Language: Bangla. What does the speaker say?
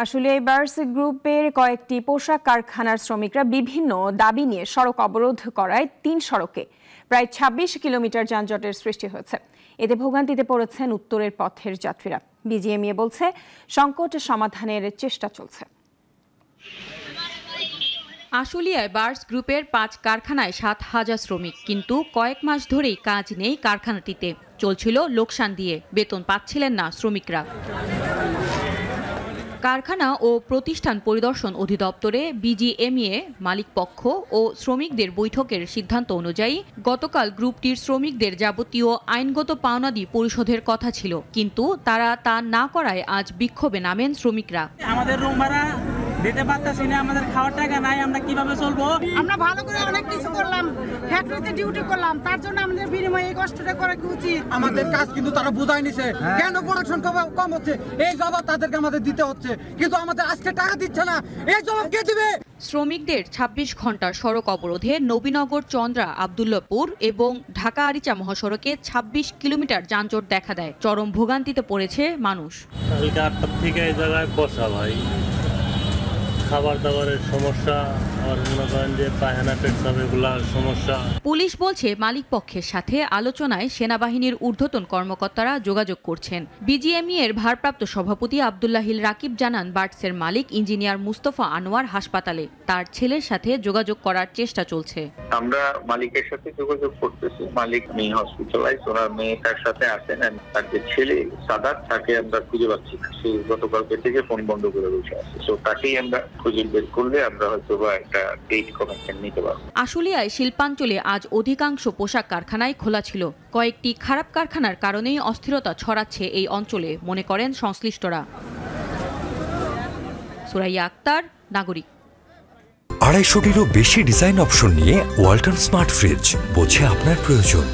আসলে বার্স গ্রুপের কয়েকটি পোশাক কারখানার শ্রমিকরা বিভিন্ন দাবি নিয়ে সড়ক অবরোধ করায় ৩ সড়কে প্রায় ২৬ কিলোমিটার যানজটের সৃষ্টি হয়েছে। এতে ভোগান্তিতে পড়েছেন উত্তরের পথের যাত্রীরা। বিজিএমইএ বলছে সংকট সমাধানের চেষ্টা চলছে। আশুলিয়ায় বার্স গ্রুপের ৫ কারখানায় ৭,০০০ শ্রমিক, কিন্তু কয়েক মাস ধরেই কাজ নেই কারখানাটিতে। চলছিল লোকসান দিয়ে, বেতন পাচ্ছিলেন না শ্রমিকরা। কারখানা ও প্রতিষ্ঠান পরিদর্শন অধিদপ্তরে বিজিএমইএ মালিকপক্ষ ও শ্রমিকদের বৈঠকের সিদ্ধান্ত অনুযায়ী গতকাল গ্রুপটির শ্রমিকদের যাবতীয় আইনগত পাওনাদি পরিশোধের কথা ছিল, কিন্তু তারা তা না করায় আজ বিক্ষোভে নামেন শ্রমিকরা। আমাদের রুম ভাড়া দিতে পারতেছি না, আমাদের খাওয়ার টাকা নাই, আমরা কিভাবে চলবো? আমরা ভালো করে অনেক কিছু করলাম, ফ্যাক্টরিতে ডিউটি করলাম, তার জন্য আমাদের বিনিময়ে এই কষ্টটা করা কি উচিত? আমাদের কাজ কিন্তু তারা বুঝাই নিছে, কেন প্রোডাকশন কম হচ্ছে এই জবাব তাদেরকে আমাদের দিতে হচ্ছে, কিন্তু আমাদের আজকে টাকা দিচ্ছে না, এই জবাব কে দিবে? শ্রমিকদের ২৬ ঘন্টার সড়ক অবরোধে নবীনগর, চন্দ্রা, আব্দুল্লাপুর এবং ঢাকা আরিচা মহাসড়কে ২৬ কিলোমিটার যানজট দেখা দেয়। চরম ভোগান্তিতে পড়েছে মানুষ। কালকে ৮টা থেকে এই জায়গায় বসা ভাই, খাবার দাবারের সমস্যা, আর মনে করেন যে পায়খানা পেটসাব এগুলার সমস্যা। পুলিশ বলছে মালিক পক্ষের সাথে আলোচনায় সেনাবাহিনীর ঊর্ধ্বতন কর্মকর্তারা যোগাযোগ করছেন। বিজিএমইএর ভারপ্রাপ্ত সভাপতি আব্দুল্লাহিল রাকিব জানান, বার্টসের মালিক ইঞ্জিনিয়ার মুস্তফা আনোয়ার হাসপাতালে, তার ছেলের সাথে যোগাযোগ করার চেষ্টা চলছে। আমরা মালিকের সাথে যোগাযোগ করতেছি, মালিক মেয়ে হসপিটালাইজ, ওনার মেয়ে তার সাথে আসেন, তার যে ছেলে সাদাত তাকে আমরা খুঁজে পাচ্ছি না, সে গতকালকে থেকে ফোন বন্ধ করে বসে আছে, তো তাকেই আমরা খুঁজে বের করলে আমরা হয়তো বা একটা ডেট কমিশন নিতে পারবো। আশুলিয়ায় শিল্পাঞ্চলে আজ অধিকাংশ পোশাক কারখানায় খোলা ছিল। কয়েকটি খারাপ কারখানার কারণেই অস্থিরতা ছড়াচ্ছে এই অঞ্চলে, মনে করেন সংশ্লিষ্টরা। সুরাইয়া আক্তার, নাগরিক। ২৫০টিরও বেশি ডিজাইন অপশন নিয়ে ওয়ালটন স্মার্ট ফ্রিজ, বোঝে আপনার প্রয়োজন।